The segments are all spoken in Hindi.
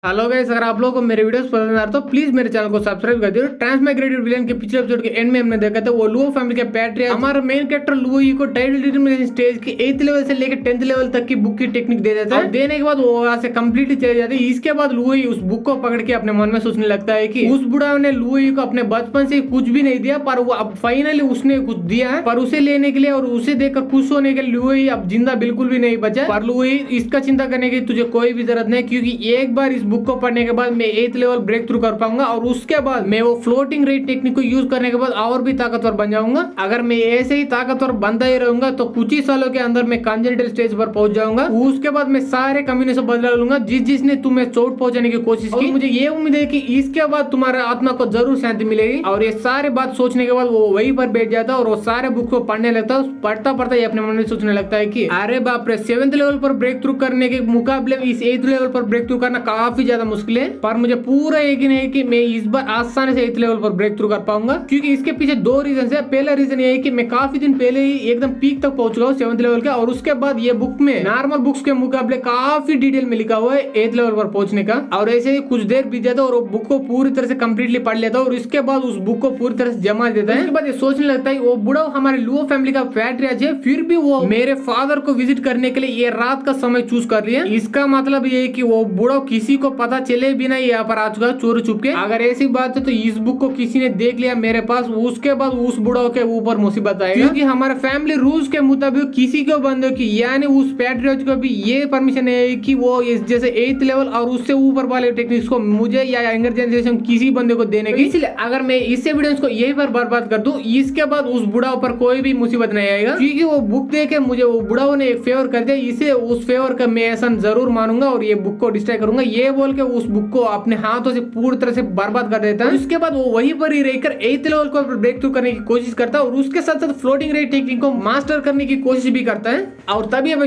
हेलो गाइस, अगर आप लोगों को मेरे वीडियोस पसंद आ रहे तो प्लीज मेरे चैनल को सब्सक्राइब कर दियो। ट्रांसमाइग्रेटेड विलेन के पिछले एपिसोड के एंड में हमने देखा था वो लुओ फैमिली के पैट्रियर्च हमारा मेन कैरेक्टर लुओई को टाइटल डिटरमिनेशन स्टेज की 8th लेवल से लेकर 10th लेवल तक की बुक की टेक्निक दे देता है। देने के बाद वो वहां से कंप्लीटली चले जाते हैं। इसके बाद लुओई उस बुक को पकड़ के अपने मन में सोचने लगता है कि उस बुढ़ा ने लुओई को अपने बचपन से कुछ भी नहीं दिया, पर वो अब फाइनली उसने कुछ दिया है, पर उसे लेने के लिए और उसे देखकर खुश होने के लिए लुओई अब जिंदा बिल्कुल भी नहीं बचा। पर लुओई इसका चिंता करने की तुझे कोई भी जरूरत नहीं, क्योंकि एक बार इस बुक को पढ़ने के बाद मैं 8th लेवल ब्रेक थ्रू कर पाऊंगा और उसके बाद मैं वो फ्लोटिंग रेट टेक्निक को यूज करने के बाद और भी ताकतवर बन जाऊंगा। अगर मैं ऐसे ही ताकतवर बनता ही रहूंगा तो कुछ ही सालों के अंदर मैं कॉन्जेनिटल स्टेज पर पहुंच जाऊंगा। उसके बाद मैं सारे कम्युनिस्ट बदला लूंगा जिसने तुम्हें चोट पहुंचाने की कोशिश की। मुझे ये उम्मीद है कि इसके बाद तुम्हारा आत्मा को जरूर शांति मिलेगी। और ये सारे बात सोचने के बाद वो वहीं पर बैठ जाता है और वो सारे बुक को पढ़ने लगता है। पढ़ता पढ़ता ही अपने मन में सोचने लगता है कि अरे बाप रे, 7th लेवल पर ब्रेक थ्रू करने के मुकाबले इस 8th लेवल पर ब्रेक थ्रू करना काफी ज्यादा मुश्किल है। पर मुझे पूरा यकीन है कि मैं इस बार आसानी से 8th लेवल पर ब्रेक थ्रू कर पाऊंगा, क्योंकि इसके पीछे दो रीजन है। पहला रीजन ये है कि मैं काफी दिन पहले ही एकदम पीक तक पहुंच चुका हूँ 7th लेवल का, और उसके बाद ये बुक में नॉर्मल बुक्स के मुकाबले काफी डिटेल में लिखा हुआ है 8th लेवल पर पहुंचने का। और ऐसे ही कुछ देर बीत जाता है और बुक को पूरी तरह से कंप्लीटली पढ़ लेता है और इसके बाद उस बुक को पूरी तरह से जमा देता है। उसके बाद ये सोचने लगता है वो बुढ़ा हमारे लुओ फैमिली का पैट्रियर्च है, फिर भी वो मेरे फादर को विजिट करने के लिए ये रात का समय चूज कर लिया। इसका मतलब ये है कि वो बुढ़ा किसी को पता चले बिना यहाँ पर आ चुका चोरी छुप के। अगर ऐसी बात है तो इस बुक को किसी ने देख लिया मेरे पास, उसके बाद उस बुढ़ाओ के ऊपर मुसीबत आएगी, क्योंकि हमारे फैमिली रूल्स के मुताबिक किसी को बंदों की यानी उस पैट्रियर्च को भी ये परमिशन है कि वो इस जैसे 8th लेवल और उससे ऊपर वाले टेक्निक्स को मुझे या यंगर जनरेशन किसी बंदे को देने की। इसलिए अगर मैं इस एविडेंस को यही पर बर्बाद कर दूं, इसके बाद उस बुढ़ाओ पर कोई भी मुसीबत नहीं आएगा, क्योंकि वो बुक देके मुझे वो बुढ़ाओ ने एक फेवर कर दिया, इसे उस फेवर का मैं एहसान जरूर मानूंगा और ये बुक को डिस्ट्रॉय करूंगा। ये बोल के उस बुक को अपने हाथों से पूरी तरह से बर्बाद कर देता है। उसके बाद वो वहीं पर ही रहकर 8th लेवल को ब्रेक थ्रू करने की कोशिश करता है और उसके साथ साथ फ्लोटिंग रेट टेक्निक को मास्टर करने की कोशिश भी करता है। और तभी अब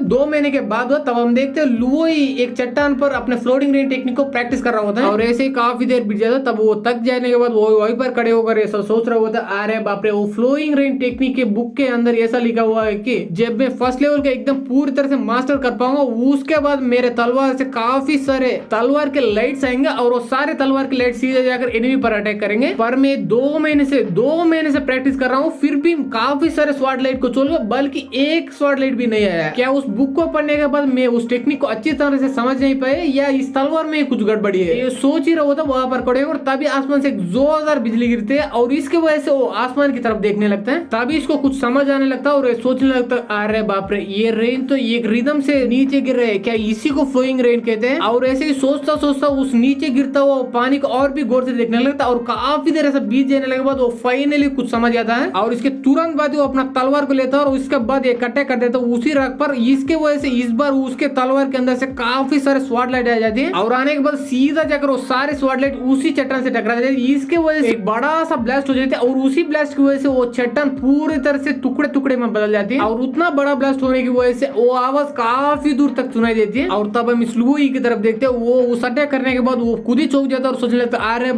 2 महीने के बाद तब हम देखते हैं लुओई एक चट्टान पर अपने फ्लोटिंग रेट टेक्निक को प्रैक्टिस कर रहा होता है। और ऐसे ही काफी देर बीत जाता है। तब वो थक जाने के बाद वो वहीं पर खड़े होकर ऐसा सोच रहा होता है, अरे बाप रे, वो फ्लोइंग रेट टेक्निक के बुक के अंदर ऐसा लिखा हुआ है कि जब मैं फर्स्ट लेवल के एकदम पूरी तरह से मास्टर कर पाऊंगा, उसके बाद मेरे तलवार से काफी सारे तलवार के लाइट्स आएंगे और वो सारे तलवार के लाइट सीधे जाकर एनिमी पर अटैक करेंगे। पर मैं 2 महीने से प्रैक्टिस कर रहा हूँ, फिर भी काफी सारे स्वॉर्ड लाइट को छोड़ बल्कि एक स्वॉर्ड लाइट भी नहीं आया। क्या उस बुक को पढ़ने के बाद मैं उस टेक्निक को अच्छी तरह से समझ नहीं पाए या इस तलवार में कुछ गड़बड़ी है? ये सोच ही रहा होता वहां पर खड़े और तभी आसमान से जोरदार बिजली गिरती है और इसके वजह से वो आसमान की तरफ देखने लगता है। तभी इसको कुछ समझ आने लगता है और सोचने लगता है, अरे बाप रे, ये रेन तो एक रिदम से नीचे गिर रहा है, क्या इसी को फ्लोइंग रेन कहते हैं? और ऐसे ही सोचता सोचता उस नीचे गिरता हुआ पानी को और भी गौर से देखने लगता है और काफी देर ऐसा बीत जाने के बाद वो फाइनली कुछ समझ आता है और इसके तुरंत बाद वो अपना तलवार को लेता है और उसके बाद एक अटैक कर देता है उसी रग पर। इसके वजह से इस बार उसके तलवार के अंदर से काफी सारे स्वॉर्ड लाइट आ जाती है और आने के बाद सीधा जाकर वो सारे स्वॉर्ड लाइट उसी चट्टान से टकरा जाते हैं। इसके वजह से एक बड़ा सा ब्लास्ट हो जाता है और उसी ब्लास्ट की वजह से वो चट्टान पूरी तरह से टुकड़े टुकड़े में बदल जाती है और उतना बड़ा ब्लास्ट होने की वजह से वो आवाज काफी दूर तक सुनाई देती है। और तब हम इस लुओई की तरफ देखते हैं, वो उस अटैक करने के बाद वो खुद ही चौंक जाता है और सोचने लगता है, अरे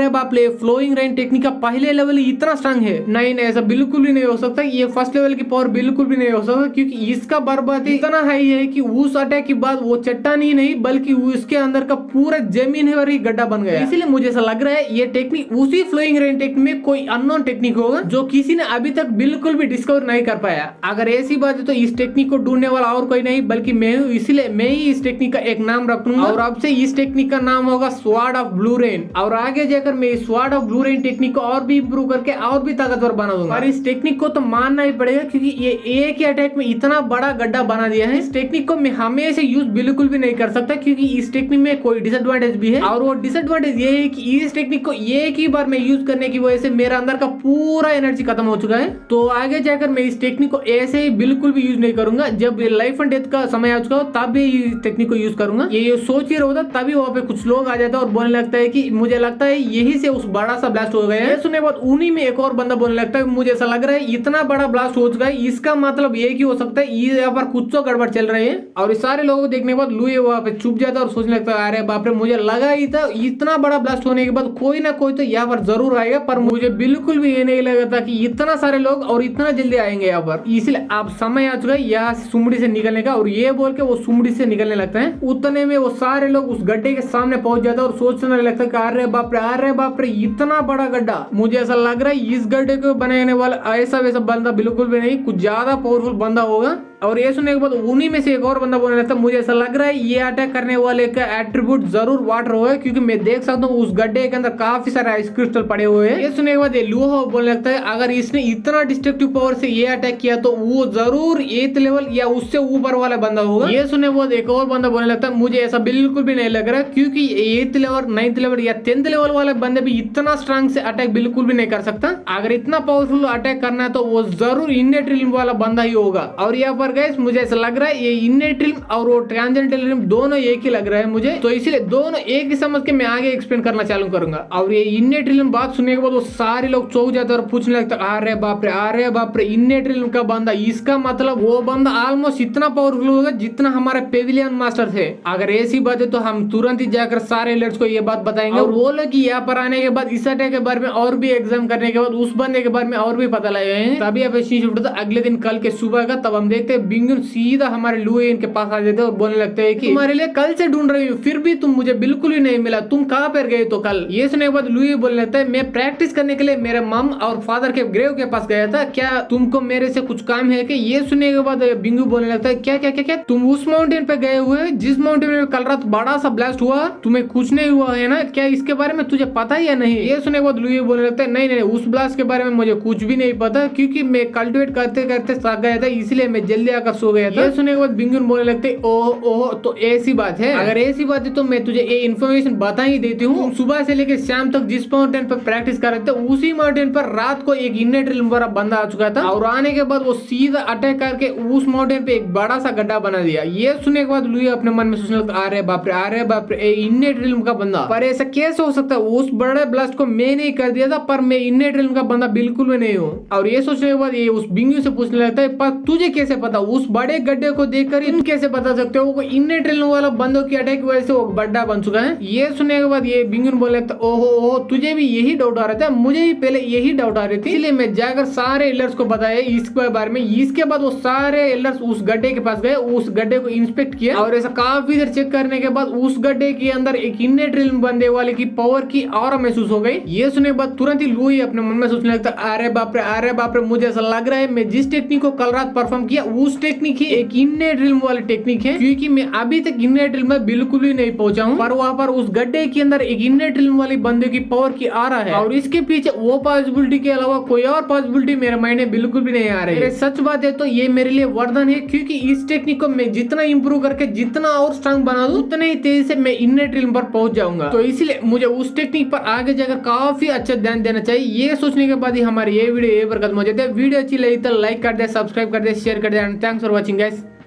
बाप रे, फ्लोइंग रेन टेक्निक का पहले लेवल इतना स्ट्रांग है। नहीं, ऐसा बिल्कुल भी नहीं हो सकता। ये फर्स्ट लेवल की पावर बिल्कुल भी नहीं हो सकता, क्योंकि इसका बर्बादी इतना हाई है कि उस अटैक के बाद वो चट्टान ही नहीं बल्कि उसके अंदर का पूरा जमीन पर ही गड्ढा बन गया। इसलिए मुझे ऐसा लग रहा है ये टेक्निक उसी फ्लोइंग रेन टेक्निक में कोई अननोन टेक्निक होगा जो किसी ने अभी तक बिल्कुल भी डिस्कवर नहीं कर पाया। अगर ऐसी बात है तो इस टेक्निक को ढूंढने वाला और कोई नहीं बल्कि मैं हूँ, इसलिए मैं ही इस टेक्निक का एक नाम रखूंगा और अब से इस टेक्निक का नाम होगा स्वॉर्ड ऑफ ब्लू रेन। और आगे जाकर मैं इस sword of blue rain technique को और भी इंप्रूव करके और भी ताकतवर बना दूंगा। और इस टेक्निक को तो मानना ही पड़ेगा, क्योंकि ये एक ही अटैक में इतना बड़ा गड्ढा बना दिया है। इस टेक्निक को मैं हमेशा यूज बिल्कुल भी नहीं कर सकता, क्योंकि इस टेक्निक में कोई डिसएडवांटेज भी है और वो डिसएडवांटेज ये है कि इस टेक्निक को एक ही बार में यूज करने की वजह से मेरा अंदर का पूरा एनर्जी खत्म हो चुका है। तो आगे जाकर मैं इस टेक्निक को ऐसे ही बिल्कुल भी यूज नहीं करूंगा। जब लाइफ एंड डेथ का समय आ चुका हो तब भी इस टेक्निक को यूज करूंगा। ये सोच ही रहा होता तभी वहां पे कुछ लोग आ जाते हैं और बोलने लगता है कि मुझे लगता है यही से उस बड़ा सा ब्लास्ट हो गया है। सुनने बाद उन्हीं में एक और बंदा बोलने लगता है, मुझे ऐसा लग रहा है इतना बड़ा ब्लास्ट हो चुका है, इसका मतलब ये की हो सकता है ये यहाँ पर कुछ तो गड़बड़ चल रही है। और इस सारे लोगों को देखने के बाद लुई वहां पे चुप जाता है और सोचने लगता है, अरे बाप रे, मुझे लगा ही था इतना बड़ा ब्लास्ट होने के बाद कोई ना कोई तो यहाँ पर जरूर आएगा, पर मुझे बिल्कुल भी ये नहीं लगा था कि इतना सारे लोग और इतना जल्दी आएंगे यहाँ पर। इसलिए अब समय आ चुका है यहाँ से सुमड़ी से निकलने का। और ये बोल के वो सुमड़ी से निकलने लगता है। उतने में वो सारे लोग उस गड्ढे के सामने पहुंच जाते हैं और सोचने लगता है कि अरे बाप रे इतना बड़ा गड्ढा। मुझे ऐसा लग रहा है इस गड्ढे को बनाने वाला ऐसा वैसा बंदा बिल्कुल भी नहीं, कुछ ज्यादा पावरफुल बंदा होगा। और ये सुनने के बाद उन्हीं में से एक और बंदा बोलने लगता है मुझे ऐसा लग रहा है ये अटैक करने वाले का एट्रीब्यूट जरूर वाटर होगा, क्योंकि मैं देख सकता हूँ उस गड्ढे के अंदर काफी सारे आइस क्रिस्टल पड़े हुए हैं। ये सुनने के बाद ये लूहो बोलने लगता है अगर इसने इतना डिस्ट्रक्टिव पावर से ये अटैक किया तो वो जरूर 8th लेवल या उससे ऊपर वाला बंदा होगा। ये सुनने के बाद एक और बंदा बोलने लगता है मुझे ऐसा बिल्कुल भी नहीं लग रहा, क्योंकि 8th लेवल 9th लेवल या 10th लेवल वाले बंदे भी इतना स्ट्रांग से अटैक बिल्कुल भी नहीं कर सकता। अगर इतना पावरफुल अटैक करना है तो वो जरूर इन्नेट रिल्म वाला बंदा ही होगा। और यहाँ पर गाइस मुझे ऐसा लग रहा है ये इन्नेट रिल्म और वो ट्रांसेंडेंटल रिल्म दोनों एक ही लग रहा है मुझे, तो इसीलिए दोनों एक ही समझ के मैं आगे एक्सप्लेन करना चालू करूंगा। और ये इन्नेट रिल्म बात सुनने के बाद वो सारे लोग चौंक जाते हैं और पूछने लगते हैं अरे बाप रे इन्नेट रिल्म का बंदा, इसका मतलब वो बंदा ऑलमोस्ट इतना पावरफुल होगा जितना हमारे पेविलियन मास्टर थे। अगर ऐसी बात है तो हम तुरंत ही जाकर सारे एलर्ट्स को ये बात बताएंगे और वो लोग यहाँ पर आने के बाद इस अटैक के बारे में और भी एग्जाम करने के बाद उस बंदे के बारे में और भी पता लगाएंगे। तभी अब शिफ्ट होता अगले दिन कल के सुबह का, तब हम देखते हैं बिंगुन सीधा हमारे लुए इनके पास आ जाते हैं और बोलने लगते हैं कि तुम्हारे लिए कल से ढूंढ रही हूँ फिर भी तुम मुझे बिल्कुल ही नहीं मिला, तुम कहाँ पर गए तो कल। ये सुनने के बाद लुई बोलने लगता है मैं प्रैक्टिस करने के लिए मेरे मम और फादर के ग्रेव के पास गया था, क्या तुमको मेरे से कुछ काम है कि। ये सुनने के बाद बिंगू बोलने लगता है क्या क्या क्या क्या तुम उस माउंटेन पे गए हुए जिस माउंटेन में कल रात बड़ा सा ब्लास्ट हुआ, तुम्हें कुछ नहीं हुआ है ना, क्या इसके बारे में तुझे पता ही या नहीं। ये सुनने के बाद लुई बोलने लगता है नहीं उस ब्लास्ट के बारे में मुझे कुछ भी नहीं पता, क्योंकि मैं कल्टिवेट करते करते थक गया था इसलिए मैं जल्दी आकर सो गया था। ये सुनने के बाद बिंगू बोलने लगते ओह तो ऐसी बात है, अगर ऐसी बात है तो मैं तुझे ये इन्फॉर्मेशन बता ही देती हूँ। सुबह से लेकर शाम तक जिस माउंटेन पर प्रैक्टिस कर रहे थे उसी माउंटेन पर रात को एक इन्नेट रिल्म वाला बंदा आ चुका था और आने के बाद वो सीधा अटैक करके उस माउंटेन पे एक बड़ा सा गड्ढा बना दिया। ये सुनने के बाद लुई अपने मन में सोचने लगता अरे बाप रे इन्नेट रिल्म का बंदा, पर ऐसा कैसे हो सकता है, उस बड़े ब्लास्ट को मैं नहीं कर दिया था पर मैं इन्नेट रिल्म का बंदा बिल्कुल भी नहीं हूँ। और ये सोचने के बाद ये उस बिंगू से पूछने लगता है पर तुझे कैसे पता, उस बड़े गड्ढे को देखकर तुम कैसे बता सकते हो इन्नेट रिल्म वाला बंदों की अटैक की वजह से वो गड्ढा बन चुका है। ये सुनने के बाद ये बिंगू बोले ओहो तुझे भी यही डाउट आ रहा था, मुझे भी पहले यही डाउट आ रही थी, इसलिए मैं जाकर सारे एल्डर्स को बताया इसके बारे में। इसके बाद वो सारे एल्डर्स उस गड्ढे के पास गए, उस गड्ढे को इंस्पेक्ट किया और ऐसा काफी देर चेक करने के बाद उस गड्ढे के अंदर एक इन्नेट रिल्म बंदे वाले की पावर की ऑरा महसूस हो गई। ये सुनने के बाद तुरंत ही लुई अपने मन में सोचने लगता अरे बाप रे मुझे ऐसा लग रहा है मैं जिस टेक्निक को कल रात परफॉर्म किया उस टेक्निक ही एक इन्नेट रिल्म वाली टेक्निक है, क्योंकि मैं अभी तक इन्नेट रिल्म में बिल्कुल भी नहीं पहुंचा हूँ, पर वहाँ पर उस गड्ढे के अंदर एक इन्नेट रिल्म वाली बंदे की पावर की आ रहा है और इसके पीछे वो पॉसिबिलिटी के अलावा कोई और पॉसिबिलिटी मेरे माइंड में बिल्कुल भी नहीं आ रही है। सच बात है तो ये मेरे लिए वरदान है, क्योंकि इस टेक्निक को मैं जितना इंप्रूव करके जितना और स्ट्रांग बना दूं उतने ही तेजी से मैं इन्नेट रिल्म पर पहुंच जाऊंगा। तो इसलिए मुझे उस टेक्निक पर आगे जाकर काफी अच्छा ध्यान देना चाहिए। ये सोचने के बाद ही हमारी ये वीडियो यहीं पर खत्म हो जाती है। वीडियो अच्छी लगी तो लाइक कर दे, सब्सक्राइब कर दे, शेयर कर दे and thanks for watching guys.